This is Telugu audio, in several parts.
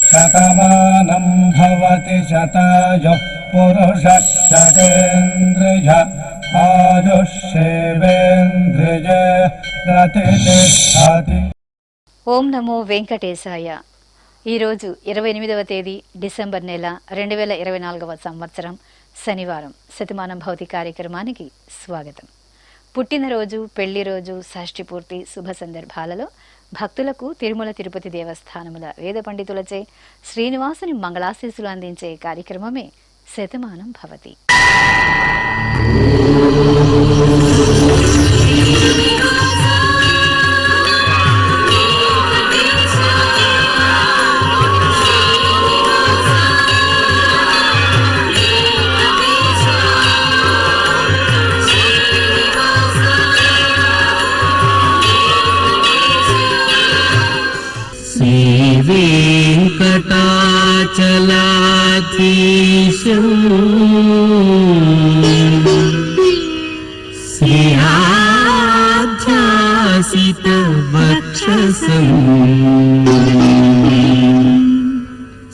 శతమానం భవతి శతాయుః పురుషः శతేంద్రియ ఆయుష్యేవేంద్రియ ప్రతిష్ఠతి. ఓం నమో వెంకటేశాయ. ఈరోజు 28వ తేదీ డిసెంబర్ నెల 2024వ సంవత్సరం శనివారం. శతమానం భౌతి కార్యక్రమానికి స్వాగతం. పుట్టినరోజు, పెళ్లి రోజు, షష్ఠి పూర్తి శుభ సందర్భాలలో భక్తులకు తిరుమల తిరుపతి దేవస్థానముల వేద పండితులచే శ్రీనివాసుని మంగళాశీస్సులు అందించే కార్యక్రమమే శతమానం భవతి. వెంకటాచలాధీశం శ్రీయాధ్యాసిత వక్షసం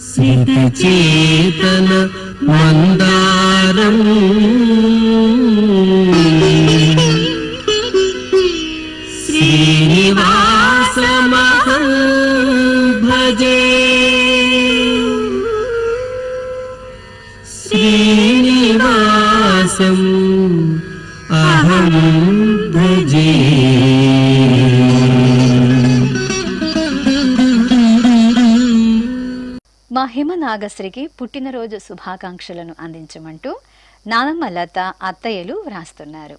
సిద్ధచేతన మందారం శ్రీనివాసమహం భజే. శ్రీనివాసం అహం భజే. మా హిమనాగశ్రీకి పుట్టినరోజు శుభాకాంక్షలను అందించమంటూ నానమ్మ లత, అత్తయ్యలు వ్రాస్తున్నారు.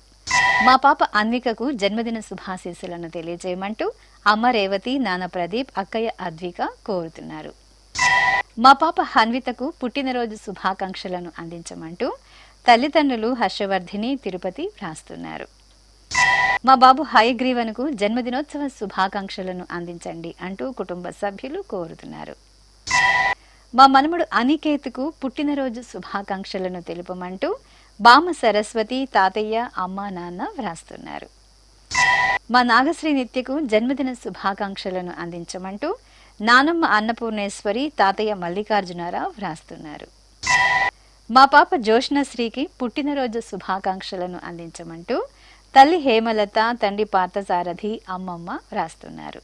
మా పాప అన్వికకు జన్మదిన శుభాశీస్సులను తెలియజేయమంటూ అమ్మ రేవతి, నాన్న ప్రదీప్, అక్కయ్య అద్విక కోరుతున్నారు. మా పాప హన్వితకు పుట్టినరోజు శుభాకాంక్షలను అందించమంటూ తల్లిదండ్రులు హర్షవర్ధిని, తిరుపతి వ్రాస్తున్నారు. మా బాబు హయగ్రీవన్కు జన్మదినోత్సవ శుభాకాంక్షలను అందించండి అంటూ కుటుంబ సభ్యులు కోరుతున్నారు. మా మనముడు అనికేత్కు పుట్టినరోజు శుభాకాంక్షలను తెలుపమంటూ బామ సరస్వతి, తాతయ్య, అమ్మ, నాన్న వ్రాస్తున్నారు. మా నాగశ్రీ నిత్యకు జన్మదిన శుభాకాంక్షలను అందించమంటూ నానమ్మ అన్నపూర్ణేశ్వరి, తాతయ్య మల్లికార్జునరావు వ్రాస్తున్నారు. మా పాప జోష్ణశ్రీకి పుట్టినరోజు శుభాకాంక్షలను అందించమంటూ తల్లి హేమలత, తండ్రి పార్థసారథి, అమ్మమ్మ వ్రాస్తున్నారు.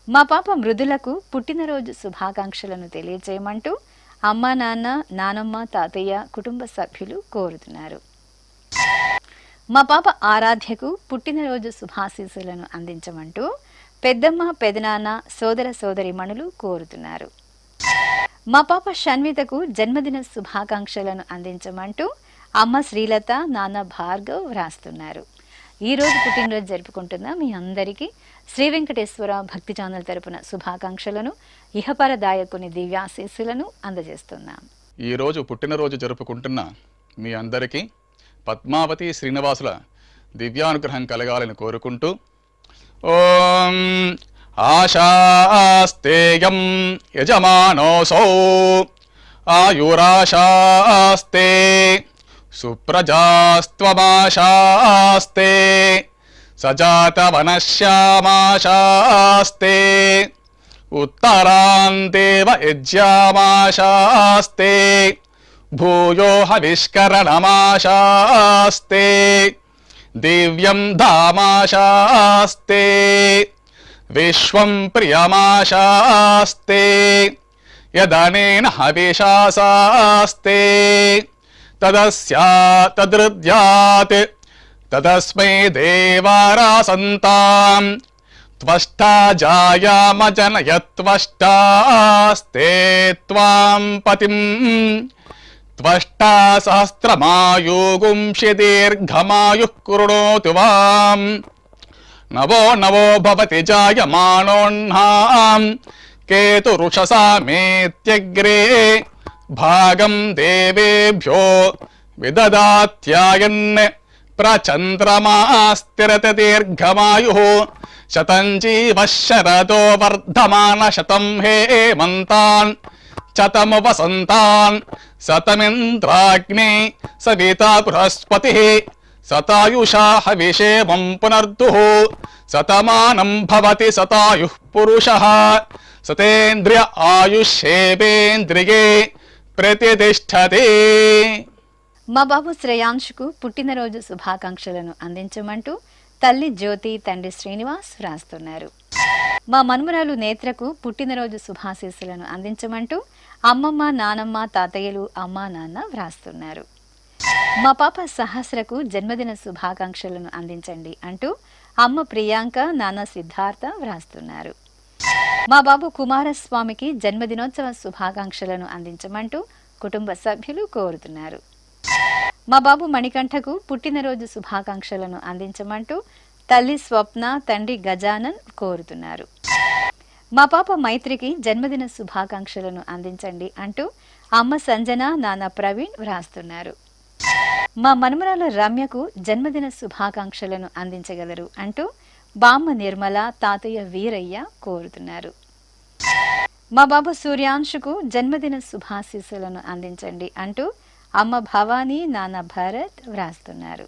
మా పాప మృదులకు పుట్టినరోజు శుభాకాంక్షలను తెలియజేయమంటూ అమ్మ, నాన్న, నానమ్మ, తాతయ్య కుటుంబ సభ్యులు కోరుతున్నారు. మా పాప ఆరాధ్యకు పుట్టినరోజు శుభాశీస్సులను అందించమంటూ పెద్దమ్మ, పెదనాన్న, సోదర సోదరిమణులు కోరుతున్నారు. మా పాప షణ్వితకు జన్మదిన శుభాకాంక్షలను అందించమంటూ అమ్మ శ్రీలత, నాన్న భార్గవ్ వ్రాస్తున్నారు. ఈరోజు పుట్టినరోజు జరుపుకుంటున్న మీ అందరికీ శ్రీ వెంకటేశ్వర భక్తి ఛానల్ తరపున శుభాకాంక్షలను, ఇహపరదాయకుని దివ్యాశీస్సులను అందజేస్తున్నాం. ఈరోజు పుట్టినరోజు జరుపుకుంటున్న మీ అందరికీ పద్మావతి శ్రీనివాసుల దివ్యానుగ్రహం కలగాలని కోరుకుంటూ ఓం ఆశాస్తేయం యజమానోసౌ ఆయురాశాస్తే సుప్రజాస్త్వమాశాస్తే సజాతవనశ్యామాశాస్తే ఉత్తరాందేవ యజ్యామాశాస్తే భూయో హవిష్కరణమాశాస్తే దివ్యం ధామాశాస్తే విశ్వం ప్రియమాశాస్తే యదనేన హవిషాశాస్తే తదస్యా తదృద్యాత్ తదస్మై దేవారాసంతాం త్వష్టా జాయామజనయత్వష్టాస్తే త్వాం పతిం త్వష్టా సహస్రమాయుగుంషి దీర్ఘమాయుః కృణోతు వాం నవో నవో భవతి జాయమానోన్హాం కేతురుషసా మేత్యగ్రే భాగం దేవేభ్యో విదదాత్యాయన్ ప్రచంద్రమాస్తిరత దీర్ఘమాయుః శతం జీవః శరదో వర్ధమాన శతం హేమంతాన్ శతము వసంతాన్ శతమింద్రాగ్ని సవితా బృహస్పతిః సతాయుషా హవిషేమం పునర్దుః శతమానం భవతి శతాయుః పురుషః సతేంద్రియ ఆయుష్యేవేంద్రియే ప్రతిష్టతే. మా బాబు శ్రేయాంశుకు పుట్టినరోజు శుభాకాంక్షలను అందించమంటూ తల్లి జ్యోతి, తండ్రి శ్రీనివాస్ వ్రాస్తున్నారు. మా మనుమరాలు నేత్రకు పుట్టినరోజు శుభాశీస్సులను అందించమంటూ అమ్మమ్మ, నానమ్మ, తాతయ్యలు, అమ్మా, నాన్న వ్రాస్తున్నారు. మా పాప సహస్రకు జన్మదిన శుభాకాంక్షలను అందించండి అంటూ అమ్మ ప్రియాంక, నాన్న సిద్ధార్థ వ్రాస్తున్నారు. మా బాబు కుమారస్వామికి జన్మదినోత్సవ శుభాకాంక్షలను అందించమంటూ కుటుంబ సభ్యులు కోరుతున్నారు. మా బాబు మణికంఠకు పుట్టినరోజు శుభాకాంక్షలను అందించమంటూ తల్లి స్వప్న, తండ్రి గజానన్ కోరుతున్నారు. మా పాప మైత్రికి జన్మదిన శుభాకాంక్షలను అందించండి అంటూ అమ్మ సంజన, నాన్న ప్రవీణ్ వ్రాస్తున్నారు. మా మనుమరాలు రమ్యకు జన్మదిన శుభాకాంక్షలను అందించగలరు అంటూ బామ్మ నిర్మల, తాతయ్య వీరయ్య కోరుతున్నారు. మా బాబు సూర్యాంశుకు జన్మదిన శుభాశీస్సులను అందించండి అంటూ అమ్మ భవానీ, నాన్న భరత్ వ్రాస్తున్నారు.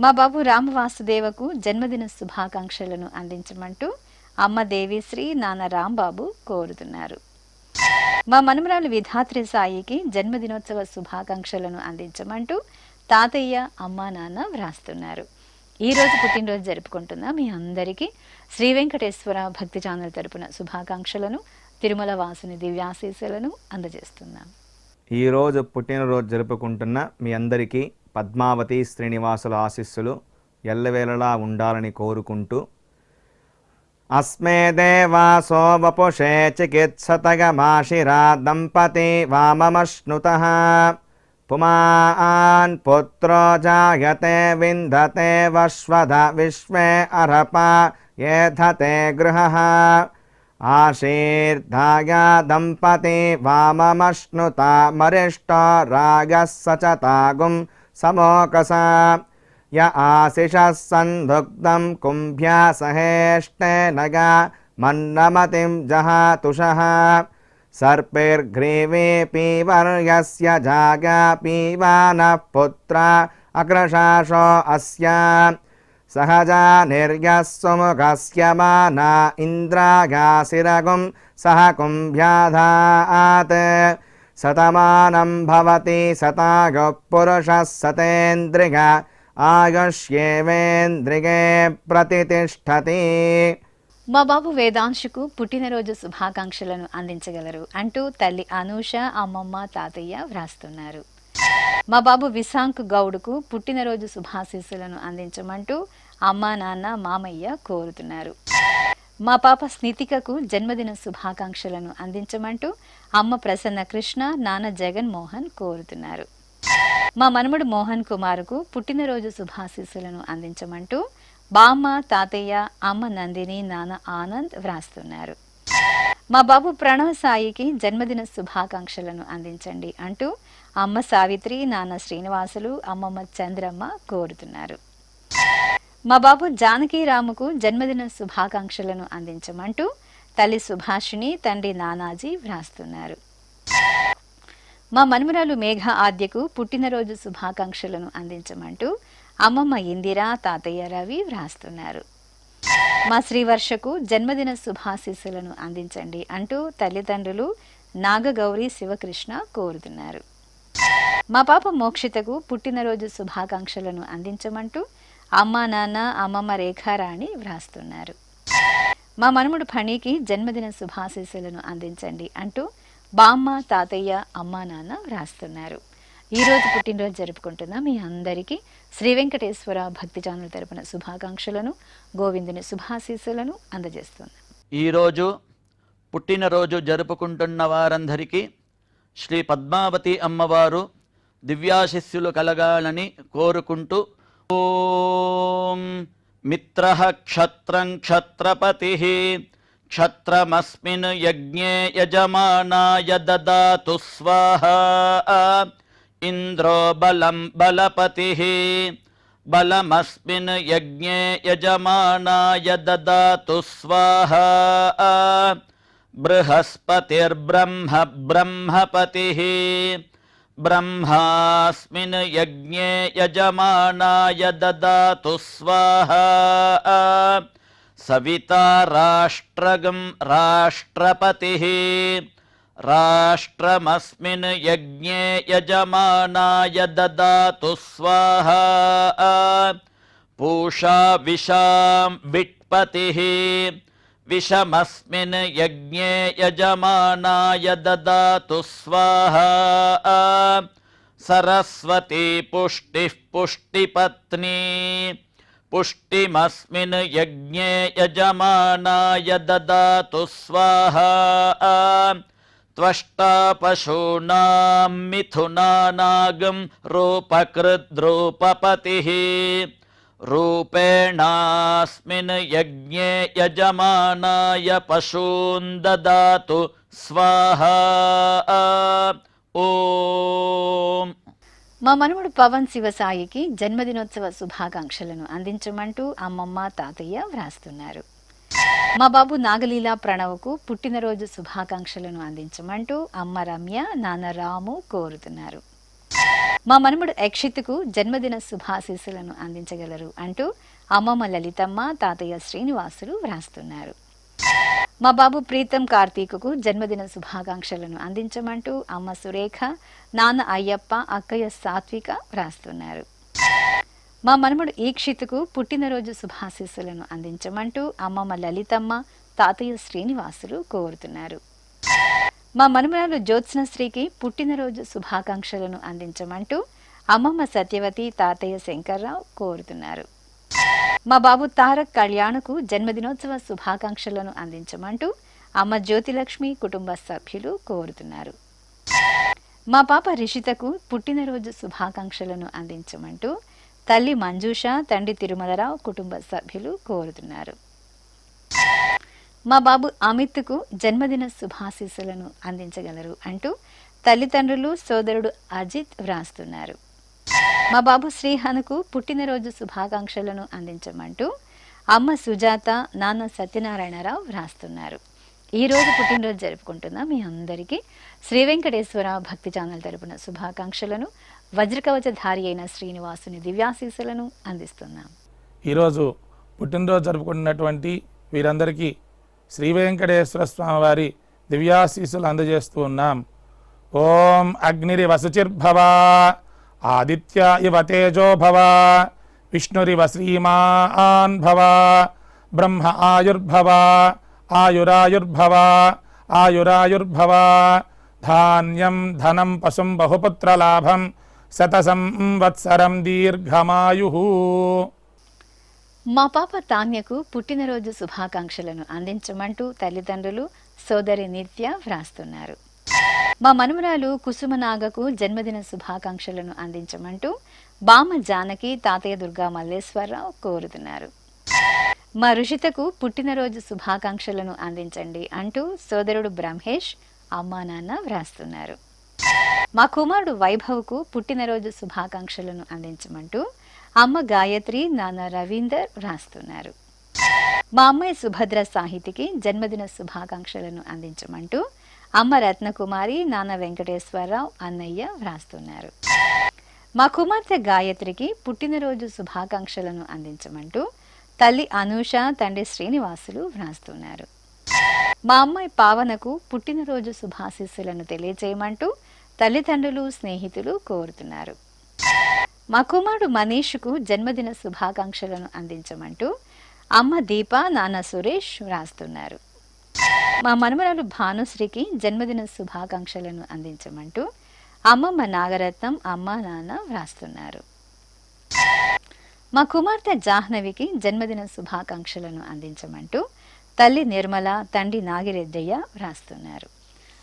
మా బాబు రామవాసుదేవకు జన్మదిన శుభాకాంక్షలను అందించమంటూ అమ్మ దేవిశ్రీ, నాన్న రాంబాబు కోరుతున్నారు. మా మనుమరాలు విధాత్రి సాయికి జన్మదినోత్సవ శుభాకాంక్షలను అందించమంటూ తాతయ్య, అమ్మ, నాన్న వ్రాస్తున్నారు. ఈరోజు పుట్టినరోజు జరుపుకుంటున్న మీ అందరికీ శ్రీ వెంకటేశ్వర భక్తి ఛానల్ తరపున శుభాకాంక్షలను, తిరుమల వాసుని దివ్యాశీస్సులను అందజేస్తున్నాం. ఈరోజు పుట్టినరోజు జరుపుకుంటున్న మీ అందరికీ పద్మావతి శ్రీనివాసుల ఆశీస్సులు ఎల్లవేళలా ఉండాలని కోరుకుంటూ అస్మే దేవాసో వపుషే చికిత్సతగమాశిరా దంపతి వామమశ్నుతః పుమాన్ పుత్రో జాయతే విందతే వశ్వధ విశ్వే అర్హప ఏధతే గృహః ఆశీర్ధాయ దంపతి వామమశ్నుత మరిష్టో రాగः సచతాగుం సమోకస య ఆశిషः సందుగ్ధం కుంభ్యా సహేష్టేనగా మన్నమతిం జహాతుషః సర్పిర్గ్రీవే పీవర్యస్య జాగా పీవానః పుత్ర అగ్రశాసో అస్య సహజా నిర్యః సుముఖస్య మానా ఇంద్రాగాసిరగుం సహ కుంభ్యాధాత్ శతమానం భవతి శతాయుః పురుషः సతేంద్రియ ఆయుష్యేవేంద్రియే ప్రతిష్టతి. మా బాబు వేదాంశుకు పుట్టినరోజు శుభాకాంక్షలను అందించగలరు అంటూ తల్లి అనూష, అమ్మమ్మ, తాతయ్య వ్రాస్తున్నారు. మా బాబు విశాంక్ గౌడ్కు పుట్టినరోజు శుభాశీస్సులను అందించమంటూ అమ్మ, నాన్న, మామయ్య కోరుతున్నారు. మా పాప స్నితికకు జన్మదిన శుభాకాంక్షలను అందించమంటూ అమ్మ ప్రసన్న కృష్ణ, నాన్న జగన్మోహన్ కోరుతున్నారు. మా మనుమడు మోహన్ కుమార్కు పుట్టినరోజు శుభాశీస్సులను అందించమంటూ బామ్మ, తాతయ్య, అమ్మ నందిని, నాన్న ఆనంద్ వ్రాస్తున్నారు. మా బాబు ప్రణవ్ సాయికి జన్మదిన శుభాకాంక్షలను అందించండి అంటూ అమ్మ సావిత్రి, నాన్న శ్రీనివాసులు, అమ్మమ్మ చంద్రమ్మ కోరుతున్నారు. మా బాబు జానకీరాముకు జన్మదిన శుభాకాంక్షలను అందించమంటూ తల్లి సుభాషిణి, తండ్రి నానాజీ వ్రాస్తున్నారు. మా మనుమరాలు మేఘ ఆద్యకు పుట్టినరోజు శుభాకాంక్షలను అందించమంటూ అమ్మమ్మ ఇందిర, తాతయ్య రవి వ్రాస్తున్నారు. మా శ్రీవర్షకు జన్మదిన శుభాశీస్సులను అందించండి అంటూ తల్లిదండ్రులు నాగగౌరి, శివకృష్ణ కోరుతున్నారు. మా పాప మోక్షితకు పుట్టినరోజు శుభాకాంక్షలను అందించమంటూ అమ్మా, నాన్న, అమ్మమ్మ రేఖారాణి వ్రాస్తున్నారు. మా మనుమడు ఫణికి జన్మదిన శుభాశీస్సులను అందించండి అంటూ బామ్మ, తాతయ్య, అమ్మా, నాన్న వ్రాస్తున్నారు. ఈరోజు పుట్టినరోజు జరుపుకుంటున్న మీ అందరికీ శ్రీ వెంకటేశ్వర భక్తి ఛానల్ తరపున శుభాకాంక్షలను, గోవిందుని శుభాశీస్సులను అందజేస్తున్నాం. ఈరోజు పుట్టినరోజు జరుపుకుంటున్న వారందరికీ శ్రీ పద్మావతి అమ్మవారు దివ్యాశిస్సులు కలగాలని కోరుకుంటూ ఓం మిత్రః క్షత్రం క్షత్రపతిః క్షత్రమస్మిన్ యజ్ఞే యజమానాయ దదాతు స్వాహా ఇంద్రో బలం బలపతిః బలమస్మిన్ యజ్ఞే యజమానాయ దదాతు స్వాహా బృహస్పతిర్బ్రహ్మ బ్రహ్మపతిః ब्रह्मास्मिन् यज्ञे यजमानाय ददातु स्वाहा सविता राष्ट्रगं राष्ट्रपतिः राष्ट्रमस्मिन् यज्ञे यजमानाय ददातु स्वाहा पूषा विशां विट्पतिः विषमस्मिन् यज्ञे यजमानाय ददातु स्वाहा सरस्वती पुष्टिः पुष्टिपत्नी पुष्टिमस्मिन् यज्ञे यजमानाय ददातु स्वाहा त्वष्टा पशूनां मिथुनानागं रूपकृद्रूपपतिः रूपेणास्मिन् यज्ञे यजमानाय पशून् ददातु स्वाहा ఓం. మా మనవడు పవన్ శివసాయికి జన్మదినోత్సవ శుభాకాంక్షలను అందించమంటూ అమ్మమ్మ తాతయ్య వ్రాస్తున్నారు. మా బాబు నాగలీలా ప్రణవ్కు పుట్టినరోజు శుభాకాంక్షలను అందించమంటూ అమ్మ రమ్య నాన్న రాము కోరుతున్నారు. మా మనముడు యక్షిత్కు జన్మదిన శుభాశీస్సులను అందించగలరు అంటూ అమ్మమ్మ లలితమ్మ తాతయ్య శ్రీనివాసులు వ్రాస్తున్నారు. మా బాబు ప్రీతం కార్తీకుకు జన్మదిన శుభాకాంక్షలను అందించమంటూ అమ్మ సురేఖ నాన్న అయ్యప్ప అక్కయ్య సాత్విక వ్రాస్తున్నారు. మా మనముడు ఈక్షిత్కు పుట్టినరోజు శుభాశీస్సులను అందించమంటూ అమ్మమ్మ లలితమ్మ తాతయ్య శ్రీనివాసులు కోరుతున్నారు. మా మనుమరాలు జ్యోత్స్నశ్రీకి పుట్టినరోజు శుభాకాంక్షలను అందించమంటూ అమ్మమ్మ సత్యవతి తాతయ్య శంకర్రావు కోరుతున్నారు. మా బాబు తారక్ కళ్యాణ్కు జన్మదినోత్సవ శుభాకాంక్షలను అందించమంటూ అమ్మ జ్యోతిలక్ష్మి కుటుంబ సభ్యులు కోరుతున్నారు. మా పాప రిషితకు పుట్టినరోజు శుభాకాంక్షలను అందించమంటూ తల్లి మంజూష తండ్రి తిరుమలరావు కుటుంబ సభ్యులు కోరుతున్నారు. మా బాబు అమిత్కు జన్మదిన శుభాశీస్సులను అందించగలరు అంటూ తల్లిదండ్రులు సోదరుడు అజిత్ వ్రాస్తున్నారు. మా బాబు శ్రీహనుకు పుట్టినరోజు శుభాకాంక్షలను అందించమంటూ అమ్మ సుజాత నాన్న సత్యనారాయణరావు వ్రాస్తున్నారు. ఈరోజు పుట్టినరోజు జరుపుకుంటున్న మీ అందరికీ శ్రీ వెంకటేశ్వర భక్తి ఛానల్ తరపున శుభాకాంక్షలను వజ్రకవచధారి అయిన శ్రీనివాసుని దివ్యాశీస్సులను అందిస్తున్నాం. ఈరోజు పుట్టినరోజు జరుపుకుంటున్నటువంటి వీరందరికీ శ్రీ వెంకటేశ్వర స్వామి వారి దివ్యాశీస్సులు అందజేస్తూ ఉన్నాం. ఓం అగ్నిరివ శుచిర్భవ ఆదిత్య ఇవ తేజో భవ విష్ణురివ శ్రీమాన్ భవ బ్రహ్మ ఆయుర్భవ ఆయురాయుర్భవ ఆయురాయుర్భవ ధాన్యం ధనం పశుం బహుపుత్రలాభం శతసంవత్సరం దీర్ఘమాయుః. మా పాప తాన్యకు పుట్టినరోజు శుభాకాంక్షలను అందించమంటూ తల్లిదండ్రులు సోదరి నిత్య వ్రాస్తున్నారు. మా మనుమరాలు కుసుమనాగకు జన్మదిన శుభాకాంక్షలను అందించమంటూ బామ్మ జానకి తాతయ్య దుర్గా మల్లేశ్వరరావు కోరుతున్నారు. మా రుషితకు పుట్టినరోజు శుభాకాంక్షలను అందించండి అంటూ సోదరుడు బ్రహ్మేష్ అమ్మా నాన్న వ్రాస్తున్నారు. మా కుమారుడు వైభవ్కు పుట్టినరోజు శుభాకాంక్షలను అందించమంటూ అమ్మ గాయత్రి నాన్న రవీందర్ వ్రాస్తున్నారు. మా అమ్మాయి సుభద్ర సాహితికి జన్మదిన శుభాకాంక్షలను అందించమంటూ అమ్మ రత్నకుమారి నాన్న వెంకటేశ్వరరావు అన్నయ్య వ్రాస్తున్నారు. మా కుమార్తె గాయత్రికి పుట్టినరోజు శుభాకాంక్షలను అందించమంటూ తల్లి అనూష తండ్రి శ్రీనివాసులు వ్రాస్తున్నారు. మా అమ్మాయి పావనకు పుట్టినరోజు శుభాశీస్సులను తెలియజేయమంటూ తల్లిదండ్రులు స్నేహితులు కోరుతున్నారు. మా కుమారుడు మనీష్కు జన్మదిన శుభాకాంక్షలను అందించమంటూ అమ్మ దీప నాన్న సురేష్ వ్రాస్తున్నారు. మా మనుమరాలు భానుశ్రీకి జన్మదిన శుభాకాంక్షలను అందించమంటూ అమ్మమ్మ నాగరత్నం అమ్మ నాన్న వ్రాస్తున్నారు. మా కుమార్తె జాహ్నవికి జన్మదిన శుభాకాంక్షలను అందించమంటూ తల్లి నిర్మల తండ్రి నాగిరెడ్డయ్య వ్రాస్తున్నారు.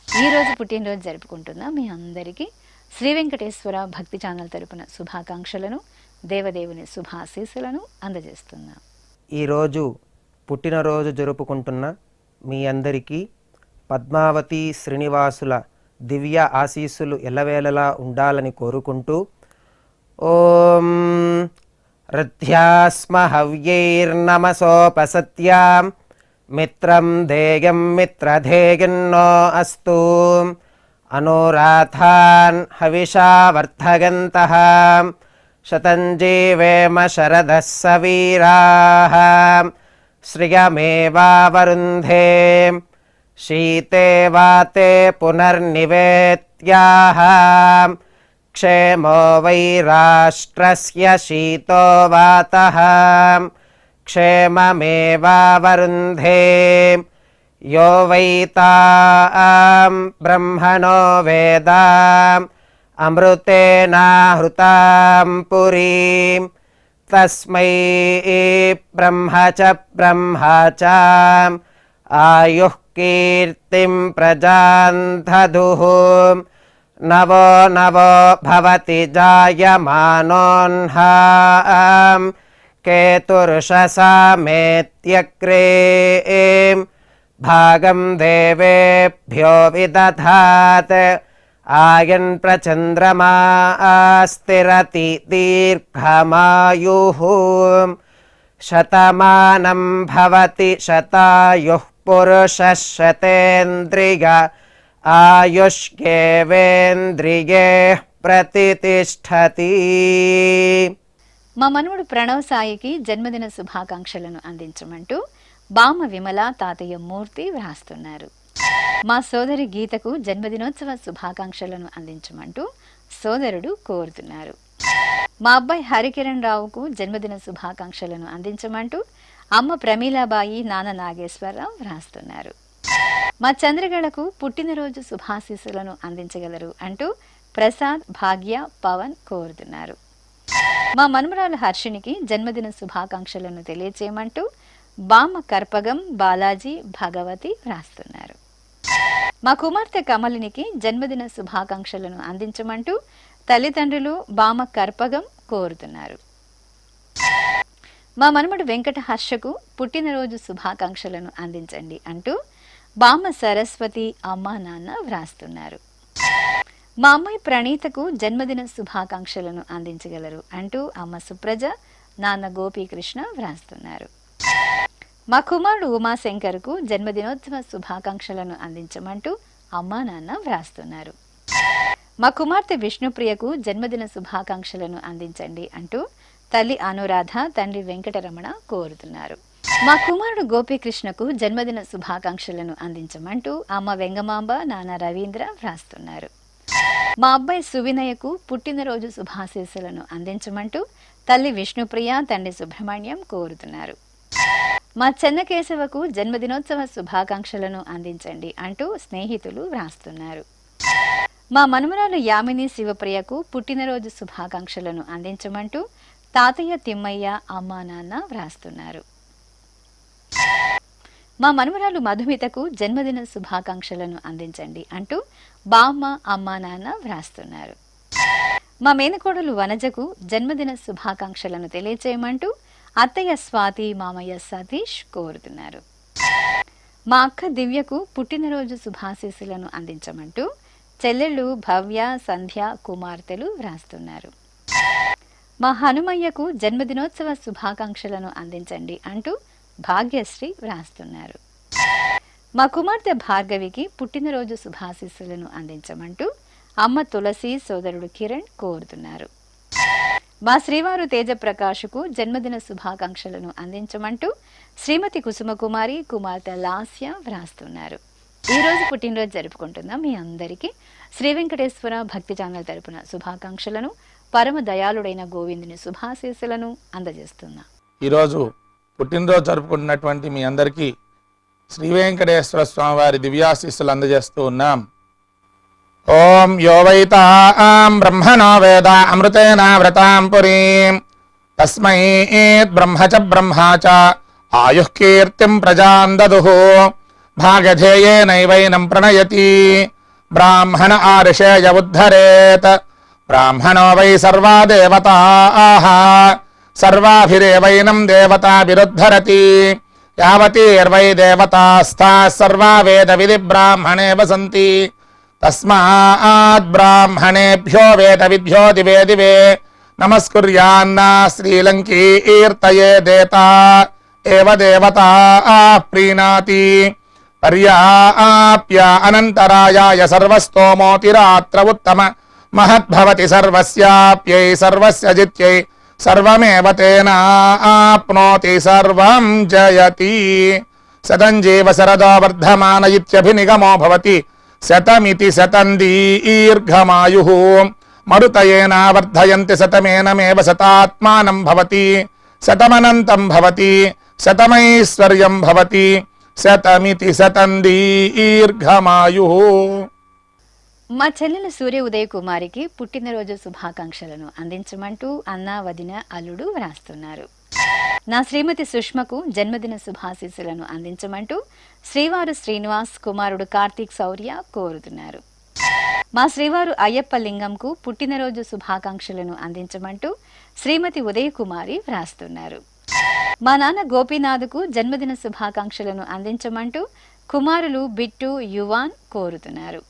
ఈరోజు పుట్టినరోజు జరుపుకుంటున్న మీ అందరికీ శ్రీ వెంకటేశ్వర భక్తి ఛానల్ తరపున శుభాకాంక్షలను దేవదేవుని శుభాశీస్సులను అందజేస్తున్నాం. ఈరోజు పుట్టినరోజు జరుపుకుంటున్న మీ అందరికీ పద్మావతి శ్రీనివాసుల దివ్య ఆశీస్సులు ఎల్లవేళలా ఉండాలని కోరుకుంటూ ఓం రథ్యాస్మ హవ్యైర్నమసోపసత్యాం మిత్రం ధేయం మిత్రధేయన్నో అస్తు अनुराधान् हविषा वर्धयन्तः शतं जीवेम शरदः सवीराः श्रियमेवावरुन्धे शीते वाते पुनर्निवेत्याः क्षेमो वै राष्ट्रस्य शीतो वातः क्षेममेवावरुन्धे यो वैतां ब्रह्मणो वेदाम् अमृतेनाहृतां पुरीं तस्मै ब्रह्म च आयुः कीर्तिं प्रजां दधुः नवो नवो भवति जायमानोऽह्नां केतुर्षसामेत्यग्रे भागं देवेभ्यो विदधात् आयन् प्रचन्द्रमा स्थिरति दीर्घमायुः शतमानं भवति शतायुः पुरुषः शतेन्द्रिय आयुष्येवेन्द्रिये ప్రతిష్టతి. మా మనవడు ప్రణవ్ సాయికి జన్మదిన శుభాకాంక్షలను అందించమంటూ బామ విమల తాతయ్య మూర్తి వ్రాస్తున్నారు. మా సోదరి గీతకు జన్మదినోత్సవ శుభాకాంక్షలను అందించమంటూ సోదరుడు కోరుతున్నారు. మా అబ్బాయి హరికిరణ్ రావుకు జన్మదిన శుభాకాంక్షలను అందించమంటూ అమ్మ ప్రమీలాబాయి నాన్న నాగేశ్వరరావు వ్రాస్తున్నారు. మా చంద్రగళకు పుట్టినరోజు శుభాశీస్సులను అందించగలరు అంటూ ప్రసాద్ భాగ్య పవన్ కోరుతున్నారు. మా మనుమరాలు హర్షినికి జన్మదిన శుభాకాంక్షలను తెలియచేయమంటూ బామ కర్పగం బాలాజీ భగవతి వ్రాస్తున్నారు. మా కుమార్తె కమలినికి జన్మదిన శుభాకాంక్షలను అందించమంటూ తల్లిదండ్రులు బామ కర్పగం కోరుతున్నారు. మా మనుమడు వెంకట హర్షకు పుట్టినరోజు శుభాకాంక్షలను అందించండి అంటూ బామ సరస్వతి అమ్మా నాన్న వ్రాస్తున్నారు. మా అమ్మాయి ప్రణీతకు జన్మదిన శుభాకాంక్షలను అందించగలరు అంటూ అమ్మ సుప్రజ నాన్న గోపీకృష్ణ వ్రాస్తున్నారు. మా కుమారుడు ఉమాశంకర్కు జన్మదినోత్సవ శుభాకాంక్షలను అందించమంటూ అమ్మా నాన్న వ్రాస్తున్నారు. మా కుమార్తె విష్ణుప్రియకు జన్మదిన శుభాకాంక్షలను అందించండి అంటూ తల్లి అనురాధ తండ్రి వెంకటరమణ కోరుతున్నారు. మా కుమారుడు గోపీకృష్ణకు జన్మదిన శుభాకాంక్షలను అందించమంటూ అమ్మ వెంగమాంబ నాన్న రవీంద్ర వ్రాస్తున్నారు. మా అబ్బాయి సువినయకు పుట్టినరోజు శుభాశీస్సులను అందించమంటూ తల్లి విష్ణుప్రియ తండ్రి సుబ్రహ్మణ్యం కోరుతున్నారు. మా చెన్నకేశవకు జన్మదినోత్సవ శుభాకాంక్షలను అందించండి అంటూ స్నేహితులు వ్రాస్తున్నారు. మా మనుమరాలు యామిని శివప్రియకు పుట్టినరోజు శుభాకాంక్షలను అందించమంటూ తాతయ్య తిమ్మయ్య అమ్మా నాన్న వ్రాస్తున్నారు. మా మనుమరాలు మధుమితకు జన్మదిన శుభాకాంక్షలను అందించండి అంటూ బామ్మ అమ్మా నాన్న వ్రాస్తున్నారు. మా మేనకోడలు వనజకు జన్మదిన శుభాకాంక్షలను తెలియచేయమంటూ అత్తయ్య స్వాతి మామయ్య సతీష్ కోరుతున్నారు. మా అక్క దివ్యకు పుట్టినరోజు శుభాశీస్సులను అందించమంటూ చెల్లెళ్ళు భవ్య సంధ్య కుమార్తెలు వ్రాస్తున్నారు. మా హనుమయ్యకు జన్మదినోత్సవ శుభాకాంక్షలను అందించండి అంటూ భాగ్యశ్రీ వ్రాస్తున్నారు. మా కుమార్తె భార్గవికి పుట్టినరోజు శుభాశీస్సులను అందించమంటూ అమ్మ తులసి సోదరుడు కిరణ్ కోరుతున్నారు. మా శ్రీవారు తేజప్రకాష్కు జన్మదిన శుభాకాంక్షలను అందించమంటూ శ్రీమతి కుసుమకుమారి కుమార్తె లాస్య వ్రాస్తున్నారు. ఈరోజు పుట్టినరోజు జరుపుకుంటున్న మీ అందరికీ శ్రీ వెంకటేశ్వర భక్తి ఛానల్ తరపున శుభాకాంక్షలను పరమ దయాళుడైన గోవిందుని శుభాశీస్సులను అందజేస్తున్నా. ఈరోజు పుట్టినరోజు జరుపుకుంటున్నటువంటి మీ అందరికీ శ్రీ వెంకటేశ్వర స్వామివారి దివ్యాశీస్సులు అందజేస్తూ ఉన్నాం. ఓం యో వైతాం బ్రహ్మణో వేద అమృతేన వ్రతాం పురీం తస్మై బ్రహ్మ చ బ్రహ్మా చ ఆయుః కీర్తిం ప్రజాం దదుః భాగధేయేనైవైనం ప్రణయతి బ్రాహ్మణ ఆర్షేయ ఉద్ధరేత్ బ్రాహ్మణో వై సర్వా దేవతాః సర్వాభిరేవైనం దేవతా విరుద్ధరతి యావతీర్వై దేవతాస్తాః సర్వా వేద విధి బ్రాహ్మణే వసంతి తస్మాత్ బ్రాహ్మణేభ్యో వేద విద్యో దివే దివే నమస్కుర్యాన్నా శ్రీలంకీర్తయే దేతా ఏవ దేవతా ప్రీణాతి పర్యాప్య అనంతరాయాయ సర్వస్తోమోతిరాత్ర ఉత్తమ మహద్భవతి సర్వస్యాప్యై సర్వస్య జిత్యై సర్వమేవ తేనాప్నోతి సర్వం జయతి శతం జీవ శరదో వర్ధమాన ఇత్యభినిగమో భవతి శతమితి శతం దీర్ఘమాయుః మరుతయేన వర్ధయంతి శతమేనమేవ శతాత్మానం భవతి శతమనంతం భవతి శతమైశ్వర్యం భవతి శతమితి శతం దీర్ఘమాయుః. మా చెల్లెల సూర్య ఉదయ కుమారికి పుట్టినరోజు శుభాకాంక్షలను అందించమంటూ అన్నా వదిన అల్లుడు వ్రాస్తున్నారు. నా శ్రీమతి సుష్మకు జన్మదిన శుభాశీస్సులను అందించమంటూ శ్రీవారు శ్రీనివాస్ కుమారుడు కార్తీక్ శౌర్య కోరుతున్నారు. మా శ్రీవారు అయ్యప్ప లింగంకు పుట్టినరోజు శుభాకాంక్షలను అందించమంటూ శ్రీమతి ఉదయ కుమారి వ్రాస్తున్నారు. మా నాన్న గోపీనాథ్కు జన్మదిన శుభాకాంక్షలను అందించమంటూ కుమారులు బిట్టు యువాన్ కోరుతున్నారు.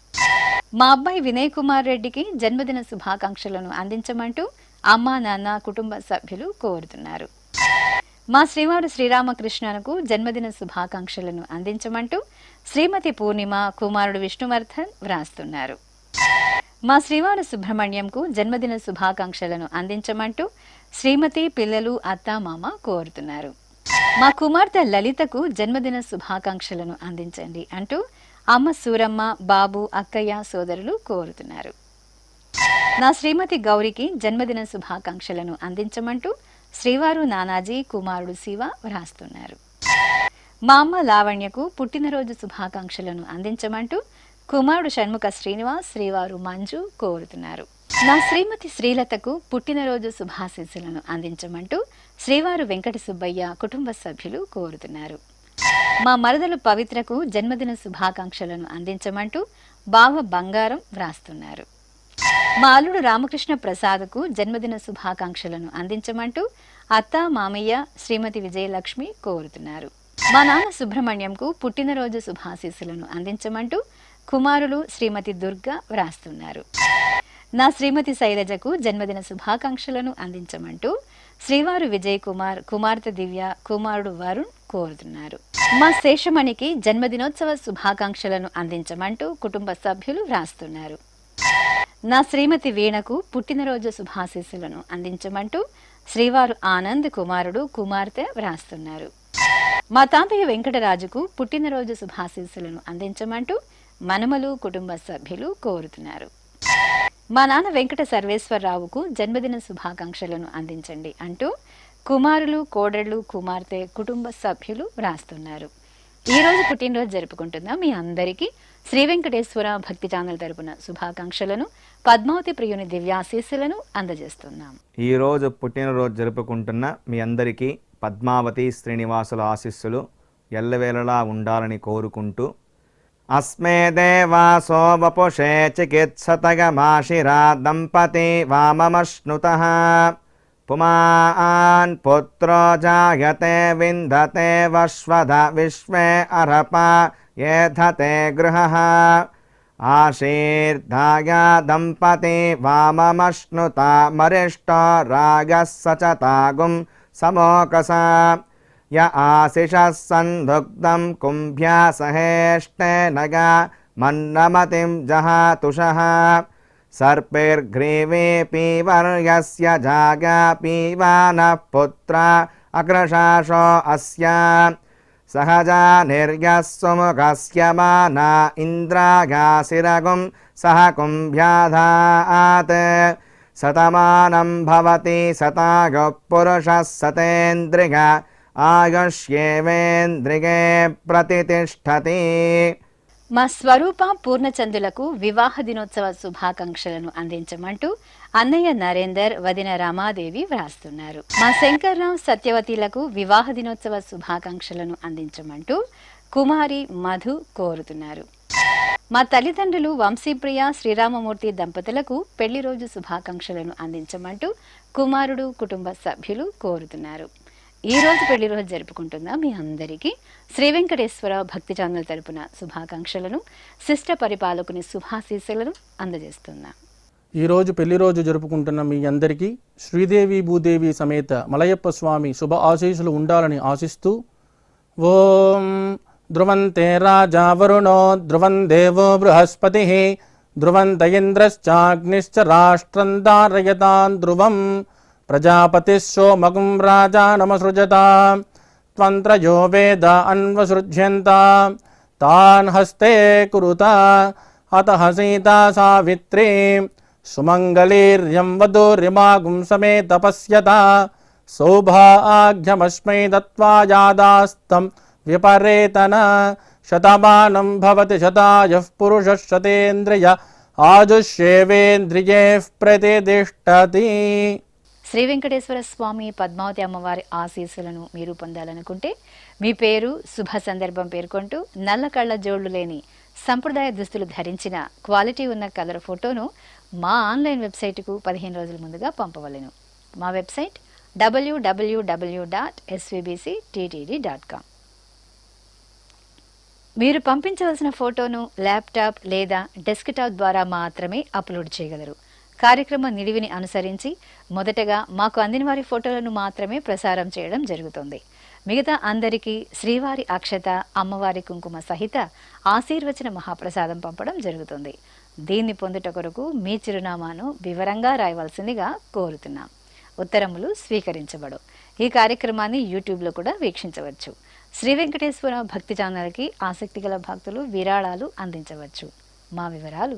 మా అబ్బాయి వినయ్ కుమార్ రెడ్డికి జన్మదిన శుభాకాంక్షలను అందించమంటూ అమ్మా నాన్న కుటుంబ సభ్యులు కోరుతున్నారు. మా శ్రీవారు శ్రీరామకృష్ణనుకు జన్మదిన శుభాకాంక్షలను అందించమంటూ శ్రీమతి పూర్ణిమ కుమారుడు విష్ణువర్ధన్ వ్రాస్తున్నారు. మా శ్రీవారు సుబ్రహ్మణ్యంకు జన్మదిన శుభాకాంక్షలను అందించమంటూ శ్రీమతి పిల్లలు అత్త మామ కోరుతున్నారు. మా కుమార్తె లలితకు జన్మదిన శుభాకాంక్షలను అందించండి అంటూ అమ్మ సూరమ్మ బాబు అక్కయ్య సోదరులు కోరుతున్నారు. నా శ్రీమతి గౌరికి జన్మదిన శుభాకాంక్షలను అందించమంటూ శ్రీవారు నానాజీ కుమారుడు శివ వ్రాస్తున్నారు. మా అమ్మ లావణ్యకు పుట్టినరోజు శుభాకాంక్షలను అందించమంటూ కుమారుడు షణ్ముఖ శ్రీనివాస్ శ్రీవారు మంజు కోరుతున్నారు. నా శ్రీమతి శ్రీలతకు పుట్టినరోజు శుభాశీస్సులను అందించమంటూ శ్రీవారు వెంకట సుబ్బయ్య కుటుంబ సభ్యులు కోరుతున్నారు. మా మరదలు పవిత్రకు జన్మదిన శుభాకాంక్షలను అందించమంటూ బావ బంగారం వ్రాస్తున్నారు. మా అల్లుడు రామకృష్ణ ప్రసాద్కు జన్మదిన శుభాకాంక్షలను అందించమంటూ అత్త మామయ్య శ్రీమతి విజయలక్ష్మి కోరుతున్నారు. మా నాన్న సుబ్రహ్మణ్యంకు పుట్టినరోజు శుభాశీస్సులను అందించమంటూ కుమారులు శ్రీమతి దుర్గా వ్రాస్తున్నారు. నా శ్రీమతి శైలజకు జన్మదిన శుభాకాంక్షలను అందించమంటూ శ్రీవారు విజయ్ కుమార్ కుమార్తె దివ్య కుమారుడు వరుణ్ కోరుతున్నారు. మా శేషమణికి జన్మదినోత్సవ శుభాకాంక్షలను అందించమంటూ కుటుంబ సభ్యులు వ్రాస్తున్నారు. నా శ్రీమతి వీణకు పుట్టినరోజు శుభాశీస్సులను అందించమంటూ శ్రీవారు ఆనంద్ కుమారుడు కుమార్తె వ్రాస్తున్నారు. మా తాతయ్య వెంకటరాజుకు పుట్టినరోజు శుభాశీస్సులను అందించమంటూ మనుమలు కుటుంబ సభ్యులు కోరుతున్నారు. మా నాన్న వెంకట సర్వేశ్వరరావుకు జన్మదిన శుభాకాంక్షలను అందించండి అంటూ కుమారులు కోడళ్ళు కుమార్తె కుటుంబ సభ్యులు వ్రాస్తున్నారు. ఈ రోజు పుట్టినరోజు జరుపుకుంటున్న మీ అందరికీ శ్రీ వెంకటేశ్వర భక్తి ఛానల్ తరపున శుభాకాంక్షలను పద్మావతి ప్రియుని దివ్యాశీస్సులను అందజేస్తున్నాం. ఈ రోజు పుట్టినరోజు జరుపుకుంటున్న మీ అందరికీ పద్మావతి శ్రీనివాసుల ఆశీస్సులు ఎల్లవేళలా ఉండాలని కోరుకుంటూ అస్మే దేవాసో వపుషే చికిత్సతగమాశిరా దంపతి వామమశ్నుతః పుమాన్ పుత్రో జాయతే విందతే వశ్వధ విశ్వే అర్హప ఏధతే గృహః ఆశీర్దాయ దంపతి వామమశ్నుత మరిష్టో రాగः సచతాగుం సమోకసా య ఆశిషः సందుగ్ధం కుంభ్యా సహేష్టేనగా మన్నమతిం జహాతుషః సర్పైర్గ్రీవే పీవర్యస్య జాగా పీవానః పుత్ర అగ్రశాసో అస్య సహజా నిర్యः సుముఖస్య మానా ఇంద్రాగాసిరగుం సహ కుంభ్యాధాత్ శతమానం భవతి శతాయుః పురుషः శతేంద్రియ ఆయుష్యేవేంద్రిగే ప్రతితిష్ఠతి. మా స్వరూప పూర్ణచందులకు వివాహ దినోత్సవ శుభాకాంక్షలను అందించమంటూ అన్నయ్య నరేందర్ వదిన రమాదేవి వ్రాస్తున్నారు. మా శంకర్రావు సత్యవతిలకు వివాహ దినోత్సవ శుభాకాంక్షలను అందించమంటూ కుమారి మధు కోరుతున్నారు. మా తల్లిదండ్రులు వంశీప్రియ శ్రీరామమూర్తి దంపతులకు పెళ్లి రోజు శుభాకాంక్షలను అందించమంటూ కుమారుడు కుటుంబ సభ్యులు కోరుతున్నారు. ఈ రోజు పెళ్లి రోజు జరుపుకుంటున్న మీ అందరికీ శ్రీ వెంకటేశ్వర భక్తి ఛానల్ తరపున శుభాకాంక్షలను శిష్ట పరిపాలకుని శుభాశీస్సులను అందజేస్తున్నాం. ఈరోజు పెళ్లి రోజు జరుపుకుంటున్న మీ అందరికీ శ్రీదేవి భూదేవి సమేత మలయప్ప స్వామి శుభ ఆశీస్సులు ఉండాలని ఆశిస్తూ ఓం ధ్రువంతే రాజా వరుణో ధ్రువం దేవో బృహస్పతిః ధ్రువంత ఇంద్రశ్చాగ్నిశ్చ రాష్ట్రం ధారయతాం ధ్రువం ప్రజాపతిः సోమగుం రాజానమసృజతాం త్వంత్రయో వేద అన్వసృజ్యంతాం తాన్ హస్తే కురుత అతః సీతా సావిత్రీ సుమంగళీర్యం వధూరిమాగుం సమే తపస్యత సౌభాగ్యమస్మై దత్వా యాదాస్తం విపరేతన శతమానం భవతి శతాయుః పురుషः శతేంద్రియ ఆజుష్యేవేంద్రియే ప్రతిష్టతి. శ్రీ వెంకటేశ్వర స్వామి పద్మావతి అమ్మవారి ఆశీస్సులను మీరు పొందాలనుకుంటే మీ పేరు శుభ సందర్భం పేర్కొంటూ నల్ల కళ్ళ జోళ్లు లేని సంప్రదాయ దుస్తులు ధరించిన క్వాలిటీ ఉన్న కలర్ ఫోటోను మా ఆన్లైన్ వెబ్సైట్కు 15 రోజుల ముందుగా పంపవలెను. మా వెబ్సైట్ www.svbcttd.com. మీరు పంపించవలసిన ఫోటోను ల్యాప్టాప్ లేదా డెస్క్టాప్ ద్వారా మాత్రమే అప్లోడ్ చేయగలరు. కార్యక్రమ నిడివిని అనుసరించి మొదటగా మాకు అందిన వారి ఫోటోలను మాత్రమే ప్రసారం చేయడం జరుగుతుంది. మిగతా అందరికీ శ్రీవారి అక్షత, అమ్మవారి కుంకుమ సహిత ఆశీర్వచన మహాప్రసాదం పంపడం జరుగుతుంది. దీన్ని పొందుట కొరకు మీ చిరునామాను వివరంగా రాయవలసిందిగా కోరుతున్నాం. ఉత్తరములు స్వీకరించబడు. ఈ కార్యక్రమాన్ని యూట్యూబ్లో కూడా వీక్షించవచ్చు. శ్రీ వెంకటేశ్వర భక్తి ఛానల్కి ఆసక్తి గల భక్తులు విరాళాలు అందించవచ్చు. మా వివరాలు